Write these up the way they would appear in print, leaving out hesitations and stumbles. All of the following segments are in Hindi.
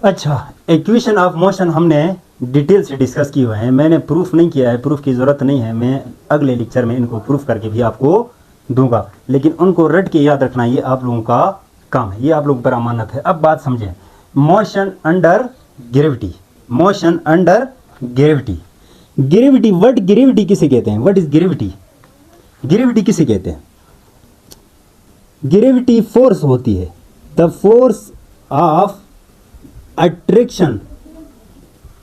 अच्छा, इक्वेशन ऑफ मोशन हमने डिटेल से डिस्कस किए हुए हैं। मैंने प्रूफ नहीं किया है, प्रूफ की ज़रूरत नहीं है। मैं अगले लेक्चर में इनको प्रूफ करके भी आपको दूंगा, लेकिन उनको रट के याद रखना ये आप लोगों का काम है, ये आप लोगों पर अमानत है। अब बात समझें, motion under gravity, motion under gravity. Gravity, what gravity किसे कहते हैं? What is gravity? ग्रेविटी किसे कहते हैं? ग्रेविटी फोर्स होती है, the force of attraction,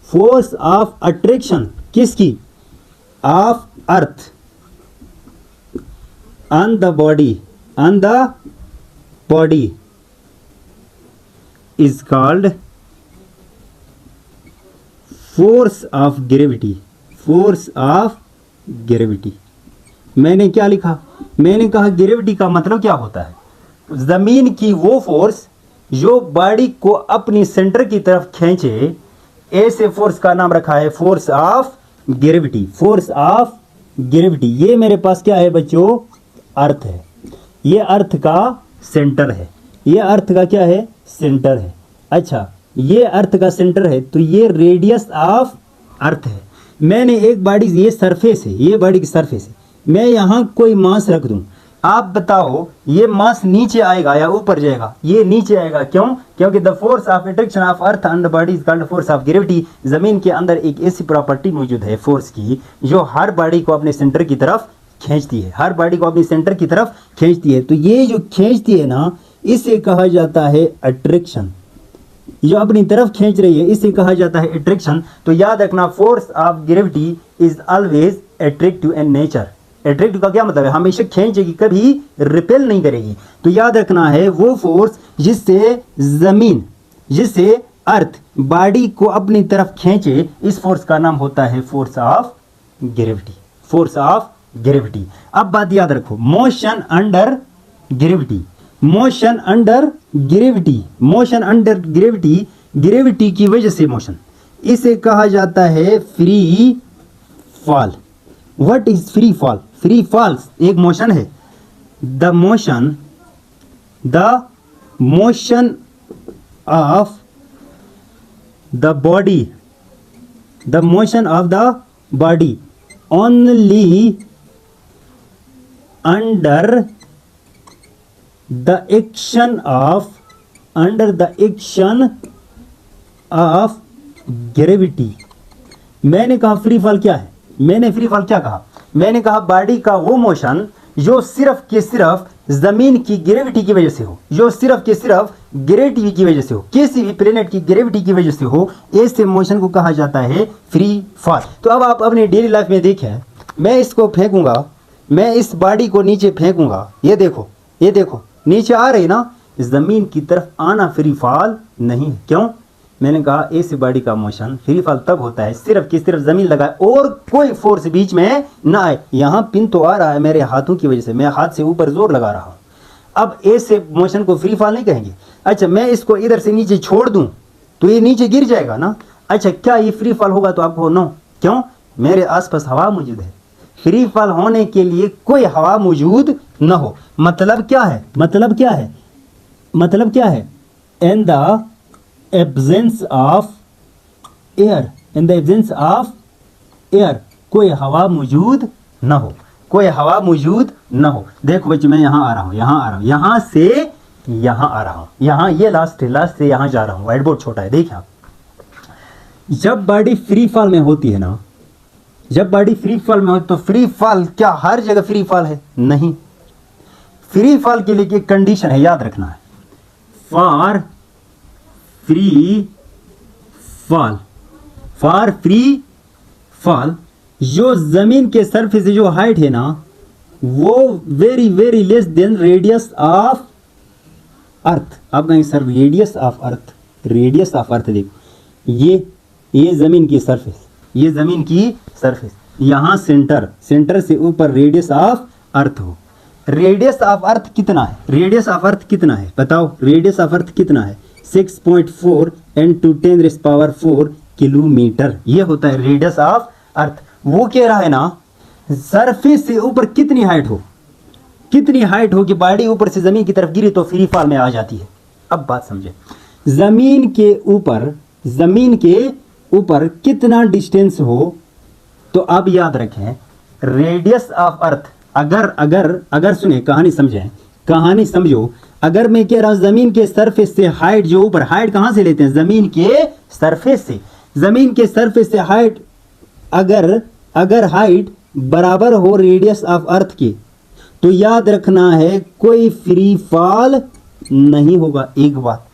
force of attraction किसकी? Of earth on the body, on the body is called force of gravity, force of gravity. मैंने क्या लिखा? मैंने कहा ग्रेविटी का मतलब क्या होता है? जमीन की वो फोर्स जो बॉडी को अपनी सेंटर की तरफ खींचे, ऐसे फोर्स का नाम रखा है force of gravity, force of gravity. ये मेरे पास क्या है बच्चों? अर्थ है, ये अर्थ का सेंटर है, ये अर्थ का क्या है? सेंटर है। अच्छा, ये अर्थ का सेंटर है तो ये रेडियस ऑफ अर्थ है। मैंने एक बॉडी, ये सरफेस है, ये बॉडी की सरफेस है, मैं यहाँ कोई मास रख दूं, आप बताओ ये मास नीचे आएगा या ऊपर जाएगा? ये नीचे आएगा। क्यों? क्योंकि the force of attraction of earth on the body is called force of gravity. जमीन के अंदर एक ऐसी प्रॉपर्टी मौजूद है फोर्स की जो हर बॉडी को अपने सेंटर की तरफ खींचती है, हर बॉडी को अपने सेंटर की तरफ खींचती है। तो ये जो खींचती है ना, इसे कहा जाता है अट्रैक्शन। जो अपनी तरफ खींच रही है इसे कहा जाता है अट्रैक्शन। तो याद रखना, force of gravity is always attractive in nature. Attractive का क्या मतलब है? हमेशा खींचेगी, कभी रिपेल नहीं करेगी। तो याद रखना है वो फोर्स जिससे जमीन, जिससे अर्थ बॉडी को अपनी तरफ खींचे, इस फोर्स का नाम होता है force of gravity, force of gravity. अब बात याद रखो, motion under gravity, motion under gravity, motion under gravity, gravity की वजह से मोशन, इसे कहा जाता है free fall. What is free fall? Free fall एक मोशन है। The motion of the body, the motion of the body only under the action of, under the action of gravity. मैंने कहा फ्री फॉल क्या है? मैंने फ्री फॉल क्या कहा? मैंने कहा बॉडी का वो मोशन जो सिर्फ के सिर्फ जमीन की ग्रेविटी की वजह से हो, जो सिर्फ के सिर्फ ग्रेविटी की वजह से हो, किसी भी प्लेनेट की ग्रेविटी की वजह से हो, ऐसे मोशन को कहा जाता है फ्री फॉल। तो अब आप अपने डेली लाइफ में देखें, मैं इसको फेंकूंगा, मैं इस बॉडी को नीचे फेंकूंगा, ये देखो, ये देखो नीचे आ रही ना, जमीन की तरफ आना फ्री फॉल नहीं है। क्यों? मैंने कहा ऐसी बॉडी का मोशन फ्री फॉल तब होता है सिर्फ कि सिर्फ जमीन लगाए और कोई फोर्स बीच में ना आए। यहाँ पिन तो आ रहा है मेरे हाथों की वजह से, मैं हाथ से ऊपर जोर लगा रहा हूँ। अब ऐसे मोशन को फ्री फॉल नहीं कहेंगे। अच्छा, मैं इसको इधर से नीचे छोड़ दूं तो ये नीचे गिर जाएगा ना। अच्छा, क्या ये फ्री फॉल होगा? तो आपको नो। क्यों? मेरे आसपास हवा मौजूद है। फ्री फॉल होने के लिए कोई हवा मौजूद न हो। मतलब क्या है? मतलब क्या है? मतलब क्या है? In the absence of air, in the absence of air, कोई हवा मौजूद न हो, कोई हवा मौजूद न हो। देखो बच्चे, मैं यहाँ आ रहा हूँ, यहाँ आ रहा हूँ, यहाँ से यहाँ आ रहा हूँ, यहाँ ये लास्ट है, लास्ट से यहाँ जा रहा हूँ। व्हाइट बोर्ड छोटा है, देखिए आप। जब बॉडी फ्री फॉल में होती है ना, जब बॉडी फ्री फॉल में हो तो फ्री फॉल क्या हर जगह फ्री फॉल है? नहीं। फ्री फॉल के लिए एक कंडीशन है, याद रखना है। For free fall, for free fall, जो जमीन के सरफेस से जो हाइट है ना, वो very very less than radius of earth. आप कहेंगे sir radius of earth, radius of earth देखो, ये जमीन की सरफेस, ये जमीन की सरफेस, यहाँ सेंटर, सेंटर से ऊपर रेडियस ऑफ अर्थ हो। रेडियस ऑफ अर्थ कितना है? रेडियस ऑफ अर्थ कितना है बताओ? रेडियस ऑफ अर्थ कितना है? 6.4 × 10⁴ किलोमीटर, ये होता है रेडियस ऑफ अर्थ। वो कह रहा है ना, सरफेस से ऊपर कितनी हाइट हो, कितनी हाइट हो कि बॉडी ऊपर से जमीन की तरफ गिरी तो फ्री फॉल में आ जाती है। अब बात समझे, जमीन के ऊपर कितना डिस्टेंस हो, तो अब याद रखें रेडियस ऑफ अर्थ, अगर सुने कहानी समझो, अगर मैं कह रहा हूं जमीन के सरफेस से हाइट जो ऊपर, हाइट कहां से लेते हैं, जमीन के सरफेस से हाइट, अगर हाइट बराबर हो रेडियस ऑफ अर्थ के, तो याद रखना है कोई फ्री फॉल नहीं होगा। एक बात,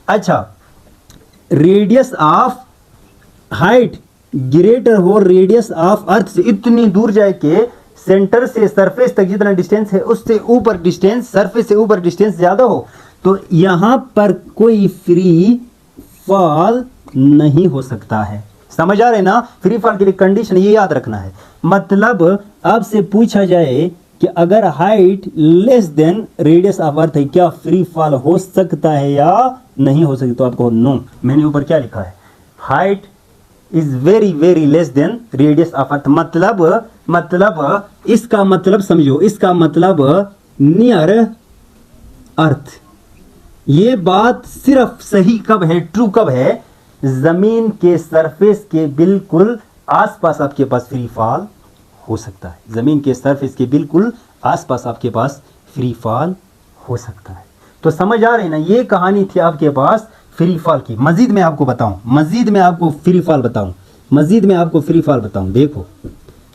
अच्छा रेडियस ऑफ हाइट ग्रेटर हो रेडियस ऑफ अर्थ से, इतनी दूर जाए के सेंटर से सरफेस तक जितना डिस्टेंस है उससे ऊपर डिस्टेंस, सरफेस से ऊपर डिस्टेंस ज्यादा हो, तो यहां पर कोई फ्री फॉल नहीं हो सकता है। समझ आ रहे ना, फ्री फॉल के लिए कंडीशन ये याद रखना है। मतलब आपसे पूछा जाए कि अगर height less than radius of earth है, क्या फ्री फॉल हो सकता है या नहीं हो सकता, तो आपको नो। मैंने ऊपर क्या लिखा है, height is very very less than radius of earth. मतलब इसका मतलब समझो, इसका मतलब नियर अर्थ। ये बात सिर्फ सही कब है, ट्रू कब है, जमीन के सरफेस के बिल्कुल आसपास आपके पास फ्री फॉल हो सकता है। जमीन के सरफेस के बिल्कुल आसपास आपके पास फ्री फॉल हो सकता है। तो समझ आ रही ना, ये कहानी थी आपके पास फ्री फॉल की। मजीद मैं आपको फ्री फॉल बताऊं, देखो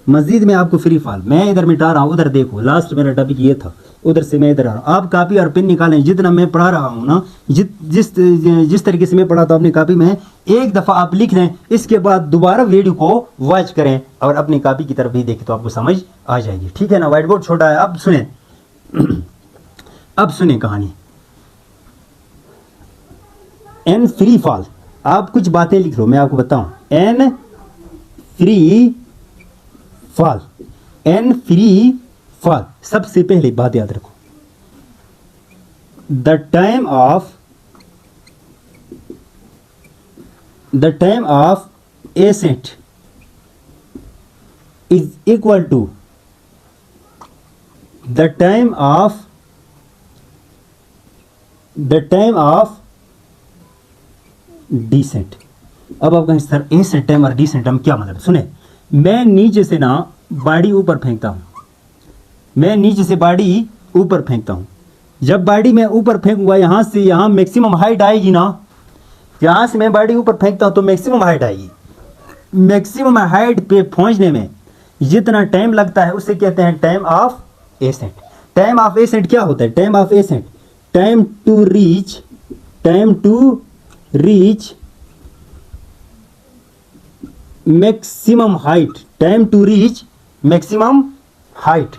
मजीद में आपको फ्री फॉल, मैं इधर मिटा रहा हूं, उधर देखो, लास्ट मेरा टॉपिक ये था, उधर से मैं इधर आ रहा हूं। आप कॉपी और पेन निकालें, जितना मैं पढ़ा रहा हूं ना, जिस तरीके से मैं पढ़ाता हूं अपनी कॉपी में, एक दफा आप लिख लें, इसके बाद दोबारा वीडियो को वॉच करें और अपनी कॉपी की तरफ भी देखें, तो आपको समझ आ जाएगी। ठीक है ना, व्हाइट बोर्ड छोटा है। अब सुने कहानी। एन फ्री फॉल, आप कुछ बातें लिख लो, मैं आपको बताऊं। एन फ्री फॉल, सबसे पहले बात याद रखो, the time of ascent is equal to the time of descent. अब आप कहें सर एसेंट टाइम और डिसेंट टाइम क्या मतलब, सुने, मैं नीचे से बाड़ी ऊपर फेंकता हूं, जब बाड़ी मैं ऊपर फेंकूंगा, यहां से यहां मैक्सिमम हाइट आएगी ना, यहां से मैं बाड़ी ऊपर फेंकता हूं तो मैक्सिमम हाइट आएगी। मैक्सिमम हाइट पे पहुंचने में जितना टाइम लगता है उसे कहते हैं time of ascent. Time of ascent क्या होता है, time of ascent, time to reach maximum height,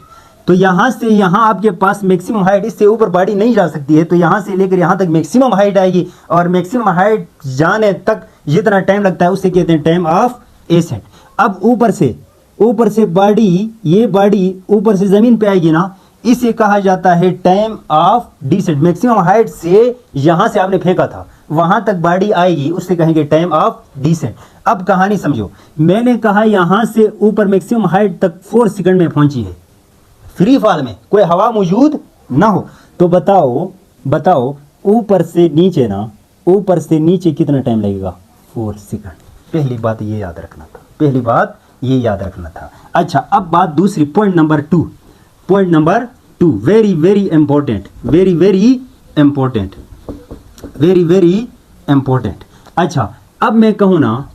तो यहां से यहां आपके पास मैक्सिमम हाइट, इससे ऊपर बाड़ी नहीं जा सकती है, तो यहां से लेकर यहां तक मैक्सिमम हाइट आएगी, और मैक्सिमम हाइट जाने तक जितना टाइम लगता है उसे कहते हैं टाइम ऑफ एसेंट। अब ऊपर से बाड़ी, ये बाड़ी ऊपर से जमीन पे आएगी ना, इसे कहा जाता है time of descent. Maximum height से यहां से आपने फेंका था वहां तक बाड़ी आएगी, उससे कहेंगे टाइम ऑफ डिसेंट। अब कहानी समझो, मैंने कहा यहां से ऊपर मैक्सिमम हाइट तक 4 सेकंड में पहुंची है, फ्री फॉल में कोई हवा मौजूद ना हो, तो बताओ ऊपर से नीचे कितना टाइम लगेगा, 4 सेकंड। पहली बात ये याद रखना था। अच्छा, अब बात दूसरी, point number two, very very important. अच्छा, अब मैं कहूं ना,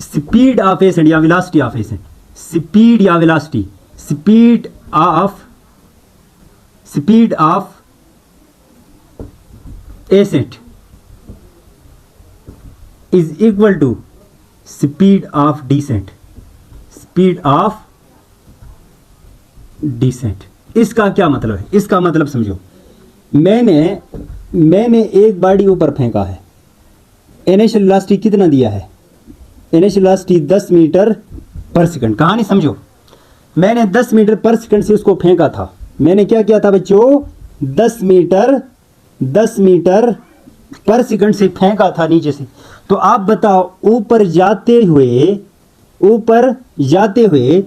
स्पीड ऑफ एसेंट या velocity of ascent, speed of ascent is equal to speed of descent. इसका क्या मतलब है, इसका मतलब समझो, मैंने एक बाड़ी ऊपर फेंका है, इनिशियल वेलोसिटी कितना दिया है, इनिशियल वेलोसिटी 10 मीटर पर सेकंड। कहानी समझो, मैंने 10 मीटर पर सेकंड से उसको फेंका था। मैंने क्या किया था बच्चों, 10 मीटर पर सेकंड से फेंका था नीचे से। तो आप बताओ, ऊपर जाते हुए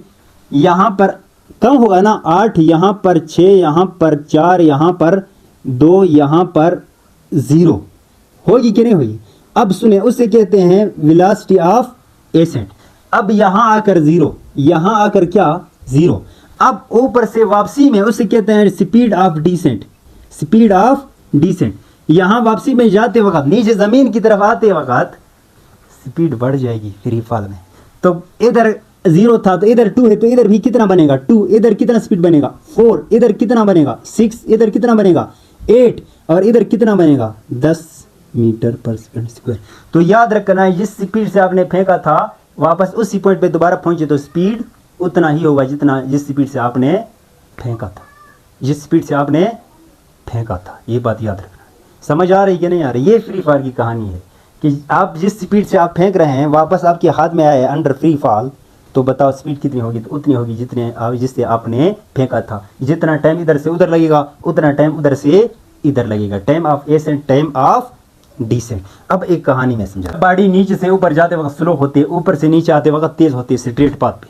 यहां पर कम होगा ना, 8 यहां पर, 6 यहां पर, 4 यहां पर, 2 यहां पर, जीरो होगी कि नहीं होगी। अब सुने, उसे कहते हैं वेलोसिटी ऑफ एसेंट। अब यहां आकर जीरो, यहां आकर क्या जीरो। अब ऊपर से वापसी में उसे कहते हैं speed of descent, speed of descent. यहां वापसी में जाते वक्त, नीचे जमीन की तरफ आते वक्त स्पीड बढ़ जाएगी फ्री फॉल में। तो इधर जीरो था तो इधर टू है, तो इधर भी कितना बनेगा टू, इधर कितना स्पीड बनेगा 4, इधर कितना बनेगा 6, इधर कितना बनेगा 8, और इधर कितना बनेगा 10 मीटर पर सेकंड स्क्वायर। तो याद रखना है, जिस स्पीड से आपने फेंका था वापस उसी पॉइंट पे दोबारा पहुंचे तो स्पीड उतना ही होगा जितना जिस स्पीड से आपने फेंका था, जिस स्पीड से आपने फेंका था। ये बात याद रखना। समझ आ रही कि नहीं आ रही। ये फ्री फॉल की कहानी है कि आप जिस स्पीड से आप फेंक रहे हैं वापस आपके हाथ में आए अंडर फ्री फॉल, तो बताओ स्पीड कितनी होगी। तो उतनी होगी जितने जिससे आपने फेंका था। जितना टाइम इधर से उधर लगेगा उतना टाइम उधर से इधर लगेगा। Time of ascent, time of descent. अब एक कहानी में समझा। गाड़ी नीचे से ऊपर जाते वक्त स्लो होती है, ऊपर से नीचे आते वक्त तेज होती है स्ट्रेट पाथ पे।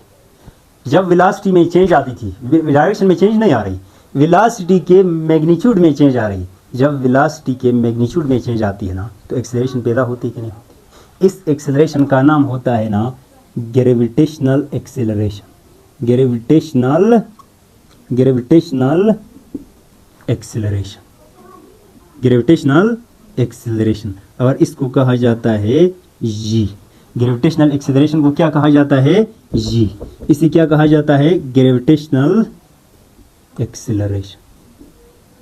जब वेलोसिटी में चेंज आती थी, डायरेक्शन में चेंज नहीं आ रही, वेलोसिटी के मैग्नीट्यूड में चेंज आ रही। जब वेलोसिटी के मैग्नीट्यूड में चेंज आती है ना, तो एक्सेलरेशन पैदा होती है कि नहीं होती। इस एक्सेलरेशन का नाम होता है ना gravitational acceleration. Gravitational acceleration, gravitational acceleration. और इसको कहा जाता है जी। ग्रेविटेशनल एक्सेलरेशन को क्या कहा जाता है जी। इसे क्या कहा जाता है gravitational acceleration.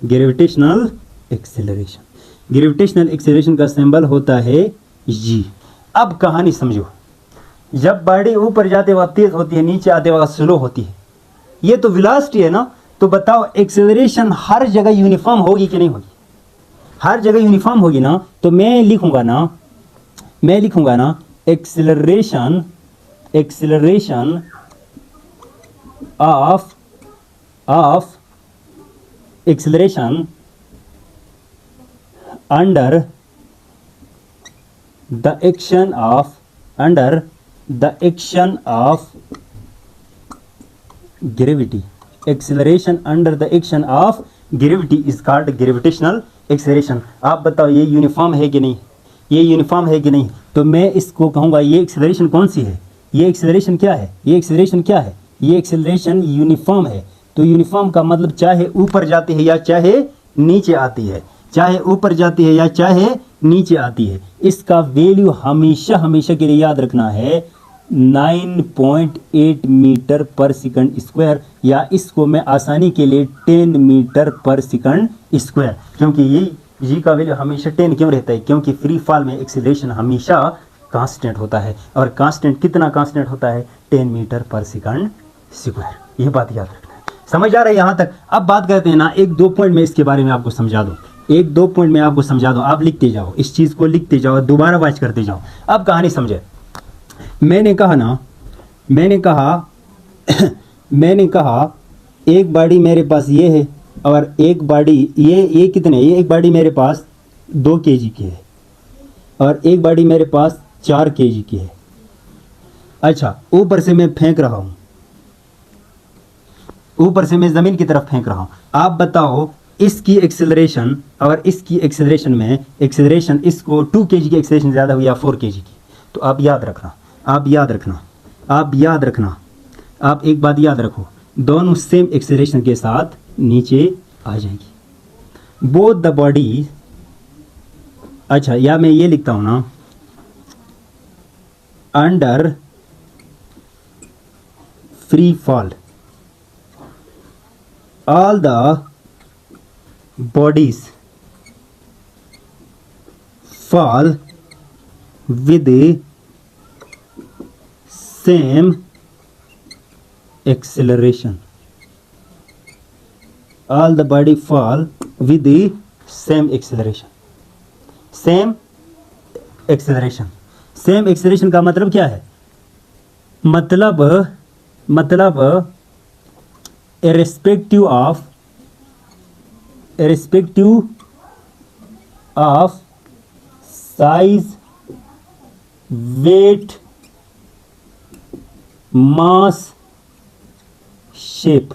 Gravitational acceleration, gravitational acceleration का सिंबल होता है जी। अब कहानी समझो। जब बॉडी ऊपर जाते वक्त तेज होती है, नीचे आते वक्त स्लो होती है। ये तो वेलोसिटी है ना। तो बताओ एक्सेलरेशन हर जगह यूनिफॉर्म होगी कि नहीं होगी। हर जगह यूनिफॉर्म होगी ना। तो मैं लिखूंगा ना acceleration of acceleration under the action of gravity. Acceleration under the action of gravity is called gravitational acceleration. आप बताओ ये यूनिफॉर्म है कि नहीं, ये यूनिफॉर्म है कि नहीं। तो मैं इसको कहूँगा ये एक्सेलरेशन कौन सी है, ये एक्सेलरेशन क्या है, ये एक्सेलरेशन क्या है, ये एक्सेलरेशन यूनिफॉर्म है। तो यूनिफॉर्म का मतलब चाहे ऊपर जाती है या चाहे नीचे आती है, चाहे ऊपर जाती है या चाहे नीचे आती है। इसका वैल्यू हमेशा हमेशा के लिए याद रखना है 9.8 मीटर पर सेकंड स्क्वायर, या इसको मैं आसानी के लिए 10 मीटर पर सेकंड स्क्वायर। क्योंकि ये जी का वैल्यू हमेशा 10 क्यों रहता है, क्योंकि फ्री फॉल में एक्सेलरेशन हमेशा कांस्टेंट होता है। और कांस्टेंट कितना कांस्टेंट होता है 10 मीटर पर सेकंड स्क्वायर। ये बात याद रखना है। समझ आ रहा है यहाँ तक। अब बात करते हैं ना, एक दो पॉइंट में इसके बारे में आपको समझा दूँ, एक दो पॉइंट में आपको समझा दूँ। आप लिखते जाओ, इस चीज़ को लिखते जाओ, दोबारा वाच करते जाओ। अब कहानी समझे। मैंने कहा एक बाड़ी मेरे पास ये है और एक बाड़ी ये कितने, ये एक बाड़ी मेरे पास 2 kg की है और एक बाड़ी मेरे पास 4 kg की है। अच्छा, ऊपर से मैं फेंक रहा हूँ, ऊपर से मैं ज़मीन की तरफ फेंक रहा हूँ। आप बताओ इसकी एक्सेलरेशन और इसकी एक्सेलरेशन में, एक्सेलरेशन इसको 2 kg की एक्सेलरेशन ज़्यादा हुई या 4 kg की। तो आप याद रखना, आप एक बात याद रखो, दोनों सेम एक्सेलरेशन के साथ नीचे आ जाएंगी बोथ द बॉडी। अच्छा, या मैं ये लिखता हूं ना, under free fall all the bodies fall with same acceleration. All the body fall with the same acceleration. Same acceleration. Same acceleration का मतलब क्या है, मतलब irrespective of size, weight, mass, shape.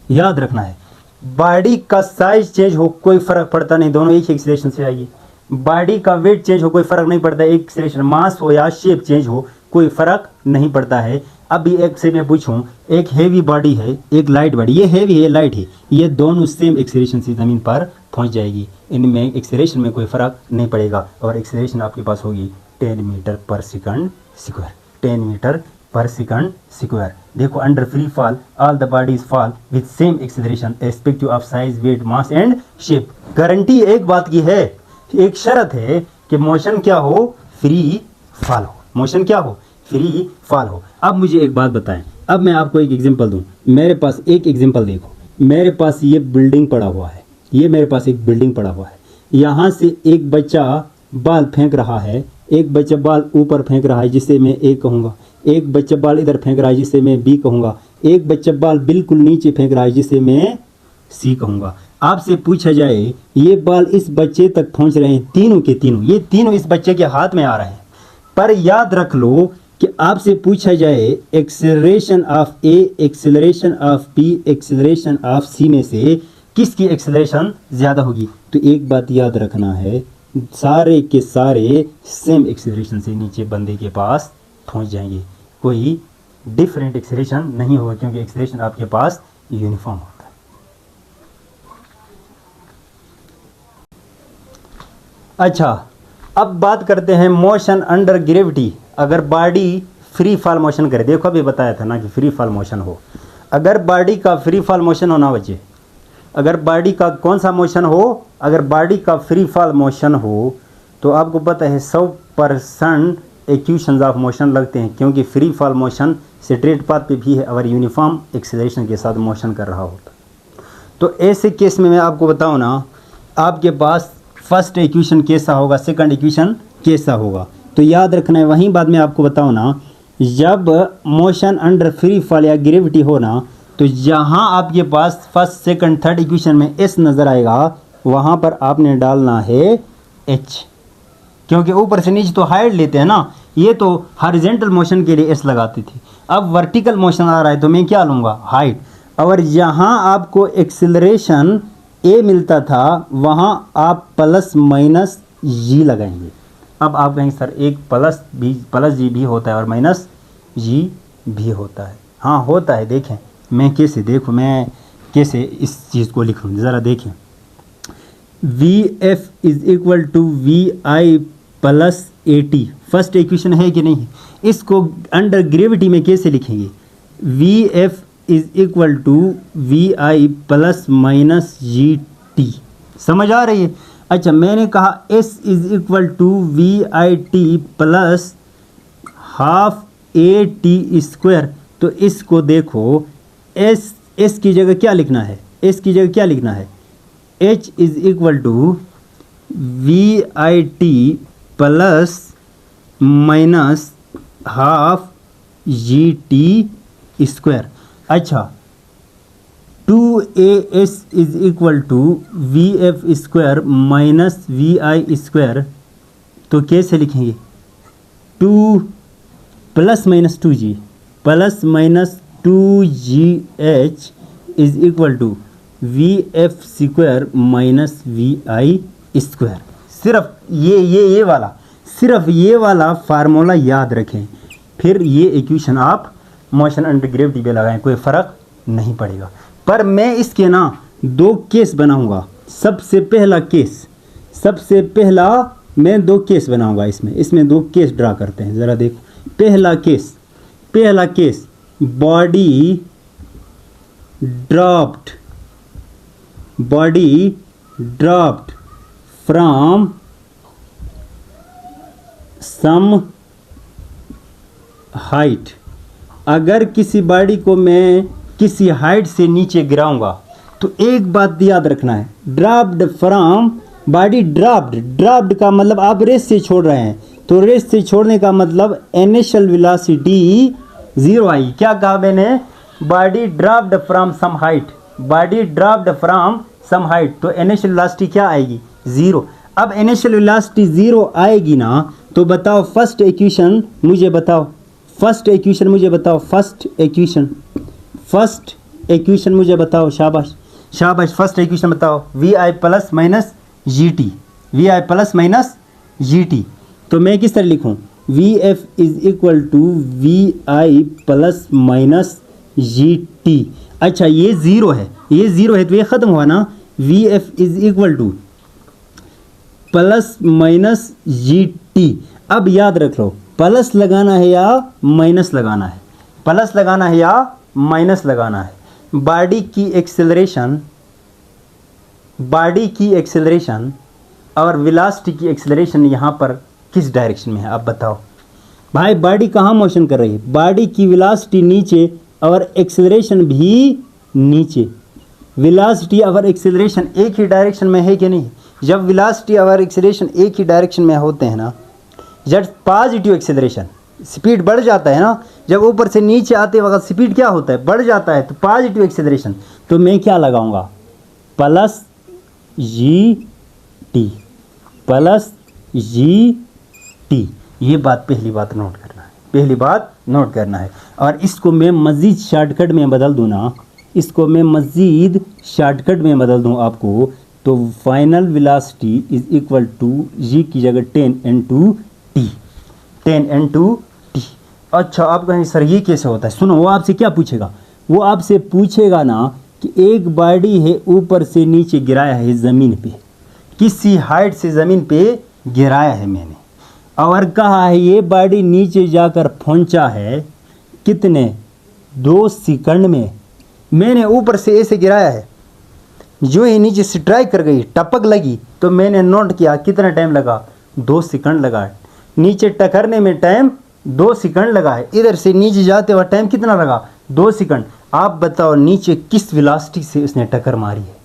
याद रखना है बॉडी का साइज चेंज हो कोई फर्क पड़ता नहीं, दोनों एक ही एक्सीलरेशन से आएगी। बॉडी का वेट चेंज हो कोई फर्क नहीं पड़ता, एक एक्सीलरेशन। मास हो या शेप चेंज हो कोई फर्क नहीं पड़ता है। अभी एक से मैं पूछूं, एक हेवी बॉडी है, एक लाइट बॉडी, ये हेवी है, लाइट है, ये दोनों सेम एक्सीलरेशन से ज़मीन पर पहुंच जाएगी, इनमें एक्सीलरेशन में कोई फर्क नहीं पड़ेगा। और एक्सीलरेशन आपके पास होगी 10 मीटर पर सेकंड स्क्वायर, 10 मीटर पर सेकंड स्क्वायर। देखो, under free fall all the bodies fall with same acceleration respective of size, weight, mass and shape. Guarantee एक बात की है, एक शर्त है कि मोशन क्या हो, फ्री फॉल हो, मोशन क्या हो, फ्री फॉल हो। अब मुझे एक बात बताएं, अब मैं आपको एक एग्जांपल दूं। मेरे पास एक एग्जांपल देखो, मेरे पास ये बिल्डिंग पड़ा हुआ है, ये मेरे पास एक बिल्डिंग पड़ा हुआ है। यहाँ से एक बच्चा बाल फेंक रहा है, एक बच्चा बाल ऊपर फेंक रहा है जिसे मैं ए कहूँगा, एक बच्चा बाल इधर फेंक रहा है जिसे मैं बी कहूँगा, एक बच्चा बाल बिल्कुल नीचे फेंक रहा है जिसे मैं सी कहूँगा। आपसे पूछा जाए ये बाल इस बच्चे तक पहुँच रहे हैं, तीनों के तीनों, ये तीनों इस बच्चे के हाथ में आ रहे हैं। पर याद रख लो कि आपसे पूछा जाए acceleration of A, acceleration of B, acceleration of C में से किसकी एक्सेलरेशन ज़्यादा होगी, तो एक बात याद रखना है, सारे के सारे सेम एक्सेलरेशन से नीचे बंदे के पास पहुंच जाएंगे, कोई डिफरेंट एक्सेलरेशन नहीं होगा, क्योंकि एक्सेलरेशन आपके पास यूनिफॉर्म होता है। अच्छा, अब बात करते हैं मोशन अंडर ग्रेविटी। अगर बॉडी फ्री फॉल मोशन करे, देखो अभी बताया था ना कि फ्री फॉल मोशन हो, अगर बॉडी का फ्री फॉल मोशन होना बच्चे, अगर बॉडी का कौन सा मोशन हो, अगर बॉडी का फ्री फॉल मोशन हो तो आपको पता है 100% इक्वेशंस ऑफ मोशन लगते हैं, क्योंकि free fall motion straight path पे भी है और यूनिफॉर्म एक्सेलरेशन के साथ मोशन कर रहा होता। तो ऐसे केस में मैं आपको बताऊं ना, आपके पास फर्स्ट इक्वेशन कैसा होगा, सेकंड इक्वेशन कैसा होगा, तो याद रखना है। वहीं बाद में आपको बताऊं ना, जब मोशन अंडर फ्री फॉल या ग्रेविटी हो ना, तो जहां आपके पास फर्स्ट सेकंड थर्ड इक्वेशन में एस नज़र आएगा, वहां पर आपने डालना है एच, क्योंकि ऊपर से नीचे तो हाइट लेते हैं ना, ये तो हॉरिजॉन्टल मोशन के लिए एस लगाते थे, अब वर्टिकल मोशन आ रहा है तो मैं क्या लूँगा, हाइट। और जहां आपको एक्सेलरेशन ए मिलता था वहां आप प्लस माइनस जी लगाएंगे। अब आप कहेंगे सर एक प्लस जी भी होता है और माइनस जी भी होता है। हाँ होता है, देखें मैं कैसे, देखो मैं कैसे इस चीज़ को लिख लूँ, ज़रा देखें। V F is equal to V I plus A T, first equation है कि नहीं, इसको अंडर ग्रेविटी में कैसे लिखेंगे, V F is equal to V I plus minus G T, समझ आ रही है। अच्छा, मैंने कहा S is equal to V I T plus half A T square, तो इसको देखो एस की जगह क्या लिखना है, एस की जगह क्या लिखना है, H is equal to V I T plus minus half G T square. अच्छा, 2as is equal to V F square minus V I square, तो कैसे लिखेंगे, 2 plus minus 2g plus minus 2gh is equal to V F square minus V I square. सिर्फ ये वाला, सिर्फ ये वाला फार्मूला याद रखें, फिर ये इक्वेशन आप मोशन अंडर ग्रेविटी पे लगाएं, कोई फ़र्क नहीं पड़ेगा। पर मैं इसके ना दो केस बनाऊंगा। सबसे पहला केस, सबसे पहला मैं दो केस बनाऊंगा, इसमें दो केस ड्रा करते हैं, ज़रा देखो। पहला case body dropped from some height. अगर किसी बॉडी को मैं किसी हाइट से नीचे गिराऊंगा तो एक बात याद रखना है, ड्रॉप्ड फ्रॉम, बॉडी ड्रॉप्ड का मतलब आप रेस से छोड़ रहे हैं, तो रेस से छोड़ने का मतलब इनिशियल वेलोसिटी जीरो आई। क्या कहा मैंने, body dropped from some height, body dropped from some height, तो इनिशियल वेलोसिटी क्या आएगी, जीरो। अब इनिशियल वेलोसिटी जीरो आएगी ना, तो बताओ फर्स्ट इक्वेशन मुझे बताओ, फर्स्ट इक्वेशन मुझे बताओ, फर्स्ट इक्वेशन मुझे बताओ, शाबाश। शाबाश, फर्स्ट इक्वेशन बताओ, V I plus minus G T, V I plus minus G T. तो मैं किस तरह लिखूं, V F is equal to V I plus minus G T. अच्छा ये ज़ीरो है, ये ज़ीरो है तो ये ख़त्म हुआ ना, V F is equal two plus minus G T. अब याद रख लो, प्लस लगाना है या माइनस लगाना है, प्लस लगाना है या माइनस लगाना है। बॉडी की एक्सेलरेशन और वेलोसिटी की एक्सेलरेशन यहाँ पर किस डायरेक्शन में है आप बताओ भाई। बॉडी कहाँ मोशन कर रही है, बॉडी की वेलोसिटी नीचे और एक्सेलरेशन भी नीचे। वेलोसिटी और एक्सेलरेशन एक ही डायरेक्शन में है कि नहीं? जब वेलोसिटी और एक्सेलरेशन एक ही डायरेक्शन में होते हैं ना, जब पॉजिटिव एक्सेलरेशन स्पीड बढ़ जाता है ना, जब ऊपर से नीचे आते वक्त स्पीड क्या होता है, बढ़ जाता है, तो पॉजिटिव एक्सेलरेशन। तो मैं क्या लगाऊंगा, plus G T, plus G T. ये बात पहली बात नोट करना है, पहली बात नोट करना है। और इसको मैं मज़ीद शॉर्टकट में बदल दूँ ना, इसको मैं मज़ीद शॉर्टकट में बदल दूँ आपको, तो final velocity is equal to g की जगह 10 टी, 10 टी। अच्छा आप कहें सर ये कैसे होता है, सुनो, वो आपसे क्या पूछेगा, वो आपसे पूछेगा ना कि एक बॉडी है ऊपर से नीचे गिराया है ज़मीन पे, किसी हाइट से ज़मीन पे गिराया है मैंने, और कहा है ये बॉडी नीचे जाकर पहुंचा है कितने, 2 सेकंड में। मैंने ऊपर से ऐसे गिराया है, जो ही नीचे स्ट्राइक कर गई, टपक लगी, तो मैंने नोट किया कितना टाइम लगा, 2 सेकंड लगा। नीचे टकरने में टाइम 2 सेकंड लगा है, इधर से नीचे जाते हुए टाइम कितना लगा, 2 सेकंड। आप बताओ नीचे किस वेलोसिटी से उसने टक्कर मारी है।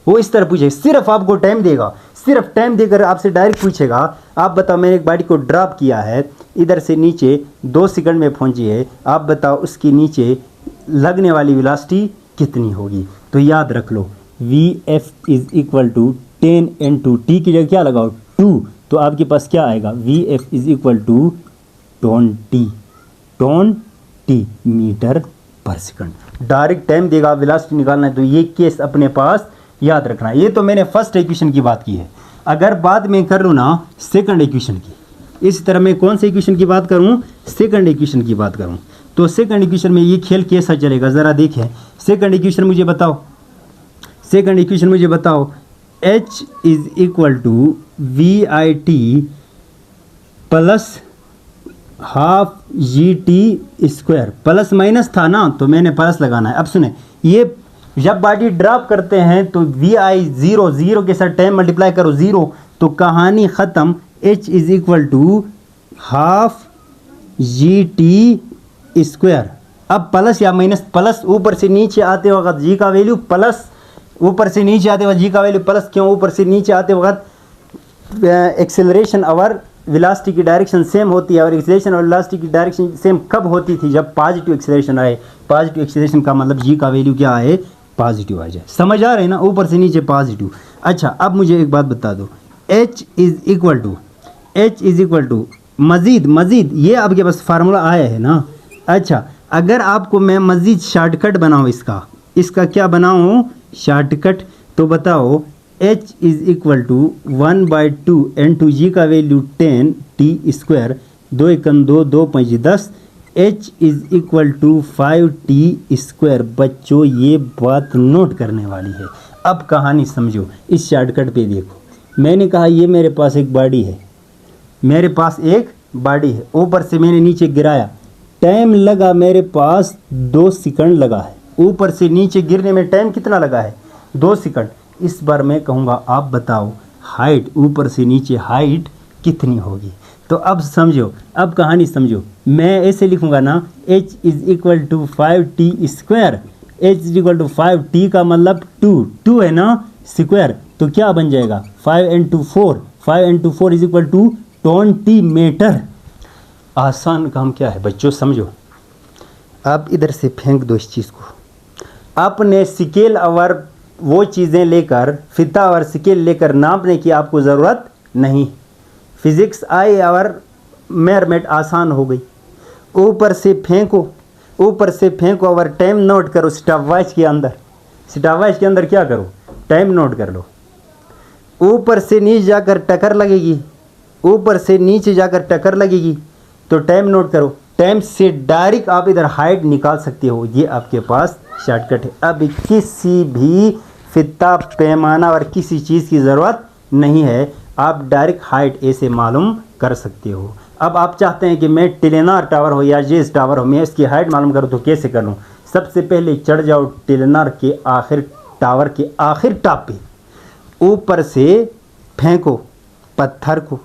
वो इस तरह पूछे, सिर्फ आपको टाइम देगा, सिर्फ टाइम देकर आपसे डायरेक्ट पूछेगा, आप बताओ मैंने एक बॉडी को ड्रॉप किया है, इधर से नीचे 2 सेकंड में पहुंची है, आप बताओ उसके नीचे लगने वाली वेलोसिटी कितनी होगी। तो याद रख लो, v F is equal to 10 t की जगह क्या लगाओ 2, तो आपके पास क्या आएगा, V F is equal to 20 metre पर सेकंड। डायरेक्ट टाइम देगा, वेलोसिटी निकालना है, तो ये केस अपने पास याद रखना है। ये तो मैंने फर्स्ट इक्वेशन की बात की है। अगर बात मैं कर लूँ ना सेकंड इक्वेशन की, इस तरह मैं कौन से इक्वेशन की बात करूँ, सेकंड इक्वेशन की बात करूँ, तो सेकंड इक्वेशन में ये खेल कैसा चलेगा ज़रा देखें। सेकंड इक्वेशन मुझे बताओ, सेकंड इक्वेशन मुझे बताओ, H is equal to V I T plus half G T square. Plus minus था ना, तो मैंने प्लस लगाना है। अब सुने, ये जब बॉडी ड्रॉप करते हैं तो वी आई ज़ीरो के साथ टाइम मल्टीप्लाई करो 0, तो कहानी ख़त्म। H is equal to half G T square. अब प्लस या माइनस, प्लस ऊपर से नीचे आते वक्त जी का वैल्यू प्लस, ऊपर से नीचे आते वक्त जी का वैल्यू प्लस, क्यों, ऊपर से नीचे आते वक्त एक्सेलरेशन और वेलोसिटी की डायरेक्शन सेम होती है, और एक्सेलरेशन और वेलोसिटी की डायरेक्शन सेम कब होती थी, जब पॉजिटिव एक्सेलरेशन आए। पॉजिटिव एक्सेलरेशन का मतलब जी का वैल्यू क्या आए, पॉजिटिव आ जाए। समझ आ रहे हैं ना, ऊपर से नीचे पॉजिटिव। अच्छा अब मुझे एक बात बता दो, H इज इक्वल टू मज़ीद ये आपके पास फार्मूला आया है ना। अच्छा अगर आपको मैं मज़ीद शॉर्टकट बनाऊँ, इसका क्या बनाऊँ शॉर्टकट, तो बताओ H is equal to 1/2 n2 G का value 10 T square, 2 Ekam 2, 2 5 10, H is equal to 5 T square. बच्चों ये बात नोट करने वाली है। अब कहानी समझो, इस शॉर्टकट पे देखो, मैंने कहा ये मेरे पास एक बॉडी है, मेरे पास एक बॉडी है, ऊपर से मैंने नीचे गिराया, टाइम लगा मेरे पास 2 सेकंड लगा है। ऊपर से नीचे गिरने में टाइम कितना लगा है, 2 सेकंड। इस बार मैं कहूँगा आप बताओ हाइट, ऊपर से नीचे हाइट कितनी होगी। तो अब समझो, अब कहानी समझो, मैं ऐसे लिखूँगा ना, H is equal to 5 T square. H is equal to 5, T का मतलब 2 है ना स्क्वायर, तो क्या बन जाएगा 5 into 4 is equal to 20 metre. आसान काम क्या है बच्चों, समझो। अब इधर से फेंक दो इस चीज़ को, अपने स्केल और वो चीज़ें लेकर, फिता और स्केल लेकर नापने की आपको ज़रूरत नहीं। फिज़िक्स आई और मेजरमेंट आसान हो गई। ऊपर से फेंको और टाइम नोट करो स्टॉपवॉच के अंदर। स्टॉपवॉच के अंदर क्या करो, टाइम नोट कर लो। ऊपर से नीचे जाकर टक्कर लगेगी, ऊपर से नीचे जाकर टक्कर लगेगी तो टाइम नोट करो। टाइम से डायरेक्ट आप इधर हाइट निकाल सकते हो, ये आपके पास शॉर्टकट है। अब किसी भी फिता पैमाना और किसी चीज़ की ज़रूरत नहीं है, आप डायरेक्ट हाइट ऐसे मालूम कर सकते हो। अब आप चाहते हैं कि मैं टेलीनॉर टावर हो या जेस टावर हो, मैं इसकी हाइट मालूम करूँ तो कैसे कर लूँ? सबसे पहले चढ़ जाओ टेलीनॉर के आखिर, टावर के आखिर टॉप पे, ऊपर से फेंको पत्थर को,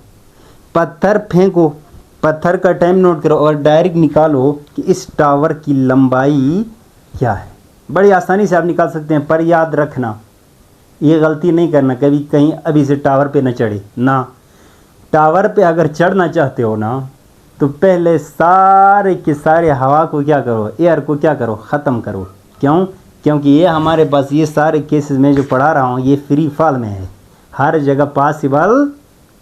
पत्थर फेंको, पत्थर का टाइम नोट करो और डायरेक्ट निकालो कि इस टावर की लंबाई क्या है। बड़ी आसानी से आप निकाल सकते हैं, पर याद रखना ये गलती नहीं करना कभी कहीं अभी से टावर पे न चढ़े ना। टावर पे अगर चढ़ना चाहते हो ना तो पहले सारे के सारे हवा को क्या करो, एयर को क्या करो, ख़त्म करो। क्यों? क्योंकि ये हमारे पास ये सारे केसेस में जो पढ़ा रहा हूँ ये फ्री फॉल में है, हर जगह पॉसिबल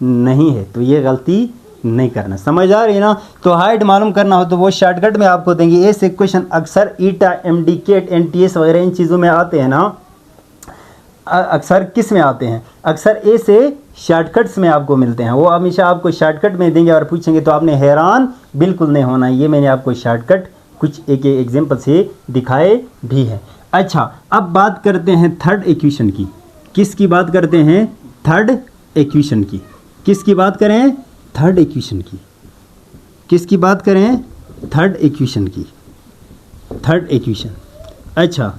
नहीं है, तो ये गलती नहीं करना। समझ आ रही है ना? तो हाइट मालूम करना हो तो वो शॉर्टकट में आपको देंगे। ऐसे क्वेश्चन अक्सर ईटा, एमडी, केट, एनटीएस वगैरह इन चीज़ों में आते हैं ना। अक्सर किस में आते हैं? अक्सर ऐसे शॉर्टकट्स में आपको मिलते हैं। वो हमेशा आपको शॉर्टकट में देंगे और पूछेंगे तो आपने हैरान बिल्कुल नहीं होना। ये मैंने आपको शॉर्टकट कुछ एक एग्जाम्पल से दिखाए भी हैं। अच्छा, अब बात करते हैं थर्ड इक्वेशन की। किसकी बात करते हैं? थर्ड इक्वेशन की। किसकी बात करें? थर्ड इक्वेशन की। किसकी बात करें? थर्ड इक्वेशन की। Third equation. अच्छा,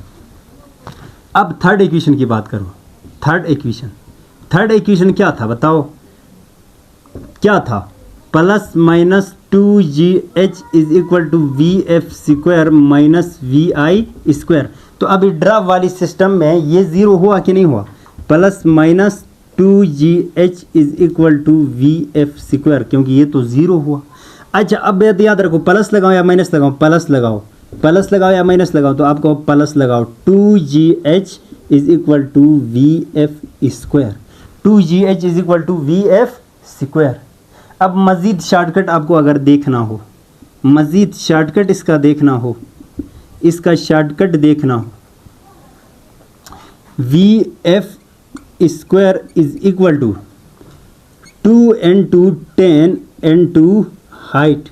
अब थर्ड इक्वेशन की बात करो। थर्ड इक्वेशन, थर्ड इक्वेशन क्या था बताओ? क्या था? Plus minus 2gh is equal to V F square minus V I square. तो अभी ड्रॉप वाली सिस्टम में ये ज़ीरो हुआ कि नहीं हुआ? Plus minus 2gh is equal to V F square, क्योंकि ये तो ज़ीरो हुआ। अच्छा, अब याद रखो, प्लस लगाओ या माइनस लगाओ? प्लस लगाओ। प्लस लगाओ या माइनस लगाओ? तो आपको प्लस लगाओ। 2gh is equal to V F square. 2gh is equal to V F square. अब मज़ीद शॉर्टकट आपको अगर देखना हो, मज़ीद शॉर्टकट इसका देखना हो, इसका शॉर्टकट देखना हो, V F square is equal to 2 into 10 into height.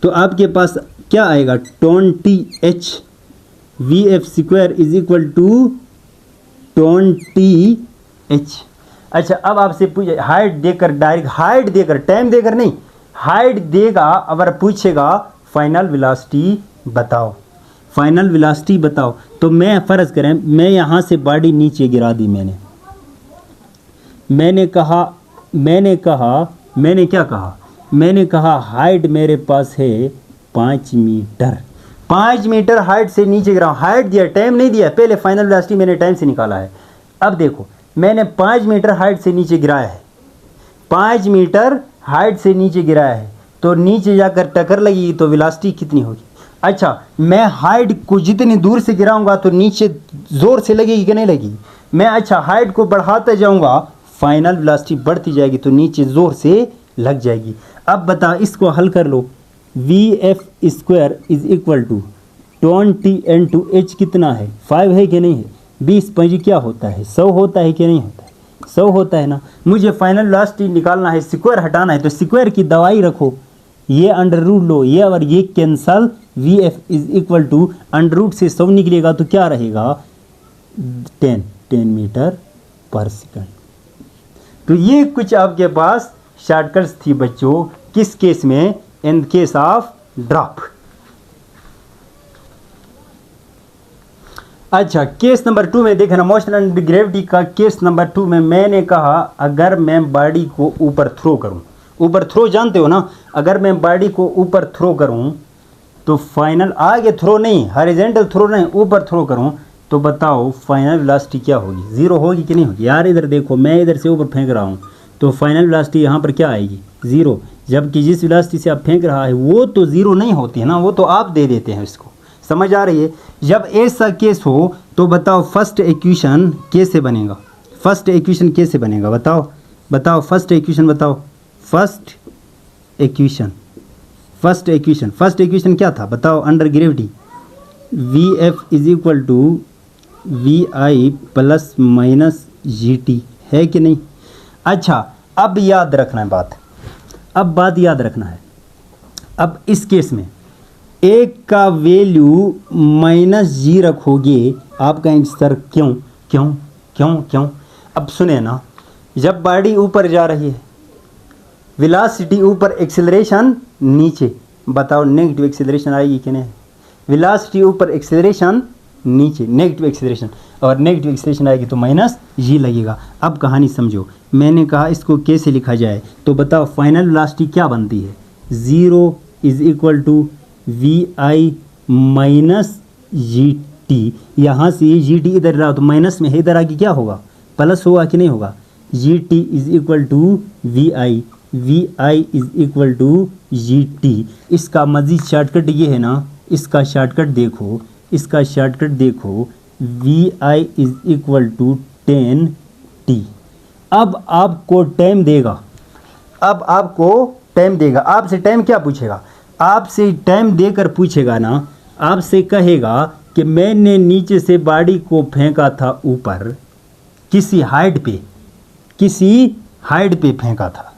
तो आपके पास क्या आएगा? 20h V F square is equal to 20h। अच्छा, अब आपसे पूछे हाइट देकर, डायरेक्ट हाइट देकर, टाइम देकर नहीं, हाइट देगा अगर पूछेगा फाइनल वेलोसिटी बताओ, फाइनल वेलोसिटी बताओ। तो मैं फ़र्ज़ करें मैं यहाँ से बॉडी नीचे गिरा दी, मैंने क्या कहा? मैंने कहा हाइट मेरे पास है 5 मीटर। 5 मीटर हाइट से नीचे गिरा, हाइट दिया, टाइम नहीं दिया। पहले फाइनल वेलोसिटी मैंने टाइम से निकाला है। अब देखो, मैंने 5 मीटर हाइट से नीचे गिराया है, 5 मीटर हाइट से नीचे गिराया है, तो नीचे जाकर टक्कर लगेगी तो वेलोसिटी कितनी होगी? अच्छा, मैं हाइट को जितनी दूर से गिराऊंगा तो नीचे ज़ोर से लगेगी कि नहीं लगेगी? मैं अच्छा हाइट को बढ़ाते जाऊंगा, फाइनल वेलोसिटी बढ़ती जाएगी तो नीचे ज़ोर से लग जाएगी। अब बता, इसको हल कर लो। V F square is equal to 20 into h कितना है? 5 है कि नहीं है? 20 5 क्या होता है? 100 होता है कि नहीं होता है? 100 होता है ना। मुझे फाइनल वेलोसिटी निकालना है, स्क्वायर हटाना है, तो स्क्वायर की दवाई रखो, ये अंडर रूट लो, ये और ये cancel. V F is equal to under root से 100 निकलेगा तो क्या रहेगा? 10 मीटर पर सेकंड। तो ये कुछ आपके पास शॉर्टकट्स थी बच्चों। किस केस में? In case of drop. अच्छा, केस नंबर 2 में देखना, मोशन अंडर ग्रेविटी का केस नंबर 2 में मैंने कहा अगर मैं बॉडी को ऊपर थ्रो करूं, ऊपर थ्रो जानते हो ना, अगर मैं बॉडी को ऊपर थ्रो करूं तो फाइनल, आगे थ्रो नहीं, हॉरिजॉन्टल थ्रो नहीं, ऊपर थ्रो करूं तो बताओ फाइनल वेलोसिटी क्या होगी? ज़ीरो होगी कि नहीं होगी? यार इधर देखो, मैं इधर से ऊपर फेंक रहा हूँ तो फाइनल वेलोसिटी यहाँ पर क्या आएगी? ज़ीरो। जबकि जिस वेलोसिटी से आप फेंक रहा है वो तो ज़ीरो नहीं होती है ना, वो तो आप दे देते हैं इसको। समझ आ रही है? जब ऐसा केस हो तो बताओ फर्स्ट इक्वेशन कैसे बनेगा? फर्स्ट इक्वेशन कैसे बनेगा बताओ? बताओ फर्स्ट इक्वेशन बताओ। फर्स्ट इक्वेशन क्या था बताओ? Under gravity V F is equal to V I plus minus G T, है कि नहीं। अच्छा, अब याद रखना है बात, अब बात याद रखना है। अब इस केस में एक का वैल्यू माइनस जी रखोगे, आप कहेंगे सर क्यों क्यों क्यों क्यों। अब सुने ना, जब बॉडी ऊपर जा रही है, वेलोसिटी ऊपर, एक्सेलरेशन नीचे, बताओ नेगेटिव एक्सेलरेशन आएगी कि नहीं। वेलोसिटी ऊपर, एक्सेलरेशन नीचे, नेगेटिव एक्सेलरेशन, और नेगेटिव एक्सेलरेशन आएगी तो माइनस जी लगेगा। अब कहानी समझो, मैंने कहा इसको कैसे लिखा जाए, तो बताओ फाइनल वेलोसिटी क्या बनती है, 0 is equal to V I minus G T. यहाँ से ये जी टी इधर रहा तो माइनस में है, इधर आगे क्या होगा, प्लस होगा कि नहीं होगा। G T is equal to V I is equal to G T. इसका मज़ीद शॉर्टकट ये है ना, इसका शॉर्टकट देखो, इसका शॉर्टकट देखो, V I is equal to 10 T. अब आपको टाइम देगा, अब आपको टाइम देगा, आपसे टाइम क्या पूछेगा, आपसे टाइम देकर पूछेगा ना, आपसे कहेगा कि मैंने नीचे से बॉडी को फेंका था ऊपर, किसी हाइट पे, किसी हाइट पे फेंका था,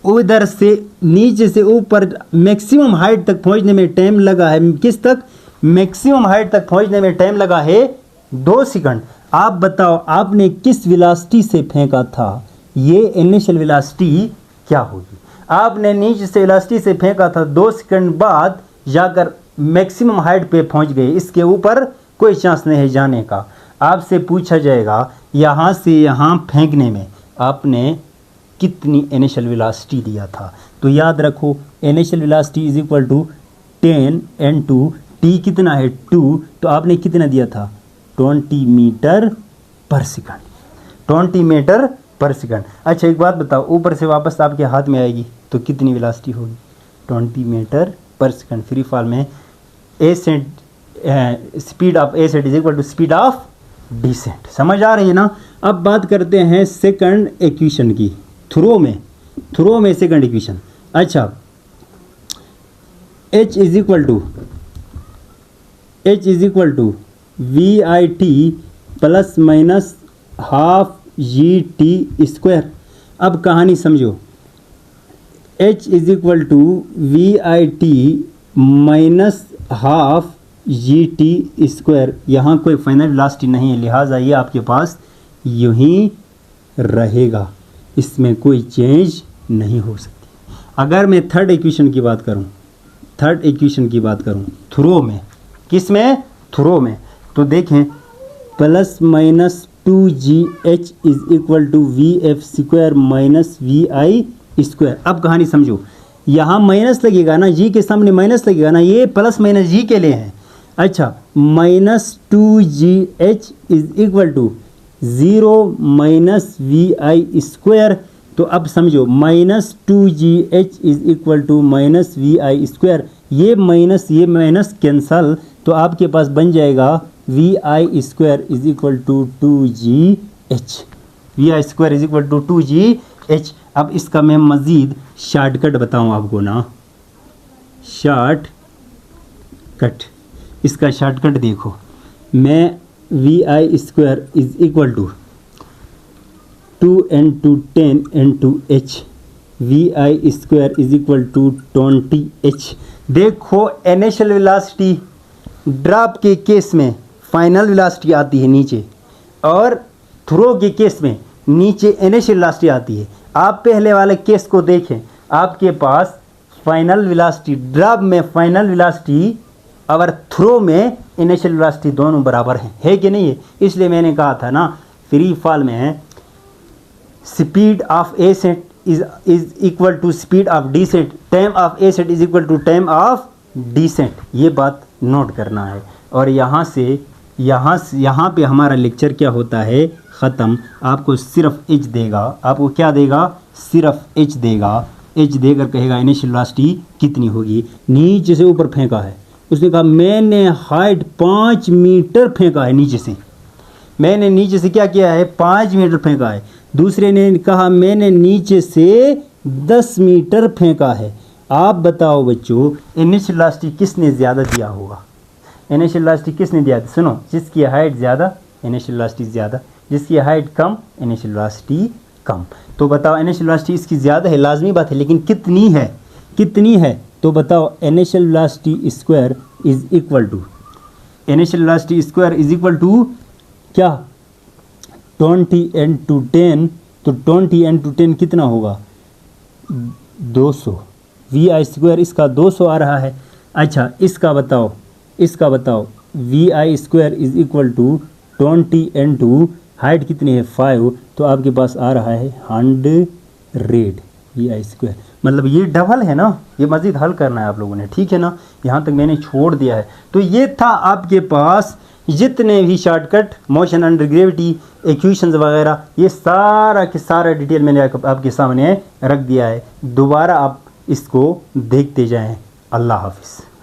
उधर से नीचे से ऊपर मैक्सिमम हाइट तक पहुंचने में टाइम लगा है, किस तक, मैक्सिमम हाइट तक पहुंचने में टाइम लगा है 2 सेकंड। आप बताओ आपने किस वेलोसिटी से फेंका था, ये इनिशियल वेलोसिटी क्या होगी। आपने नीचे से वेलोसिटी से फेंका था, 2 सेकंड बाद जाकर मैक्सिमम हाइट पे पहुंच गए, इसके ऊपर कोई चांस नहीं है जाने का। आपसे पूछा जाएगा यहाँ से यहाँ फेंकने में आपने कितनी इनिशियल वेलोसिटी दिया था, तो याद रखो initial velocity is equal to 10 n2, T कितना है 2, तो आपने कितना दिया था 20 मीटर पर सेकंड, 20 मीटर पर सेकंड। अच्छा एक बात बताओ, ऊपर से वापस आपके हाथ में आएगी तो कितनी वेलोसिटी होगी, 20 मीटर पर सेकंड। फ्री फॉल में ascent, speed of ascent is equal to speed of descent. समझ आ रही है ना। अब बात करते हैं सेकंड इक्वेशन की, थ्रो में सेकंड इक्वेशन। अच्छा, h is equal to V I T plus minus half G T square. अब कहानी समझो, h is equal to V I T minus half G T square. यहाँ कोई फाइनल वेलोसिटी नहीं है, लिहाजा ये आपके पास यूं ही रहेगा, इसमें कोई चेंज नहीं हो सकती। अगर मैं थर्ड इक्वेशन की बात करूं, थ्रो में, किस में, थ्रो में, तो देखें plus minus 2gh is equal to V F square minus V I square. अब कहानी समझो, यहाँ माइनस लगेगा ना, जी के सामने माइनस लगेगा ना, ये प्लस माइनस जी के लिए है। अच्छा, minus 2gh is equal to 0 minus V I square. तो अब समझो minus 2gh is equal to minus V I square, ये माइनस कैंसल, तो आपके पास बन जाएगा V I square is equal to 2gh, V I square is equal to 2gh। अब इसका मैं मज़ीद शॉर्टकट बताऊं आपको ना, शॉर्टकट, इसका शॉर्टकट देखो, मैं V I square is equal to 2 into 10 into h, V I square is equal to 20h। देखो इनिशियल वेलोसिटी ड्रॉप के केस में फाइनल वेलोसिटी आती है नीचे, और थ्रो के केस में नीचे इनिशियल वेलोसिटी आती है। आप पहले वाले केस को देखें, आपके पास फाइनल वेलोसिटी, ड्रॉप में फाइनल वेलोसिटी और थ्रो में इनिशियल वेलोसिटी दोनों बराबर हैं, है कि नहीं है। इसलिए मैंने कहा था ना, फ्री फॉल में speed of ascent is equal to speed of descent, time of ascent is equal to time of descent, ये बात नोट करना है। और यहाँ पे हमारा लेक्चर क्या होता है, ख़त्म। आपको सिर्फ एच देगा, आपको क्या देगा, सिर्फ एच देगा, एच देकर कहेगा इनिशियल वेलोसिटी कितनी होगी। नीचे से ऊपर फेंका है, उसने कहा मैंने हाइट 5 मीटर फेंका है नीचे से, मैंने नीचे से क्या किया है, 5 मीटर फेंका है। दूसरे ने कहा मैंने नीचे से 10 मीटर फेंका है। आप बताओ बच्चों, इनिशियल वेलोसिटी किसने ज़्यादा दिया होगा, इनिशियल वेलोसिटी किसने दिया था। सुनो, जिसकी हाइट ज़्यादा इनिशियल वेलोसिटी ज़्यादा, जिसकी हाइट कम इनिशियल वेलोसिटी कम। तो बताओ इनिशियल वेलोसिटी इसकी ज़्यादा है, लाजमी बात है, लेकिन कितनी है, कितनी है? तो बताओ initial velocity square is equal to, initial velocity square is equal to क्या? 20 × 10, तो 20 × 10 कितना होगा? 200। वी आई स्क्वायर इसका 200 आ रहा है। अच्छा इसका बताओ, इसका बताओ, V I square is equal to 20 × height कितनी है 5, तो आपके पास आ रहा है 100 वी आई स्क्वायर। मतलब ये डबल है ना, ये मज़ीद हल करना है आप लोगों ने, ठीक है ना, यहाँ तक मैंने छोड़ दिया है। तो ये था आपके पास जितने भी shortcut motion under gravity equations वगैरह, ये सारा के सारा डिटेल मैंने आपके सामने रख दिया है। दोबारा आप इसको देखते जाएं। अल्लाह हाफिज़।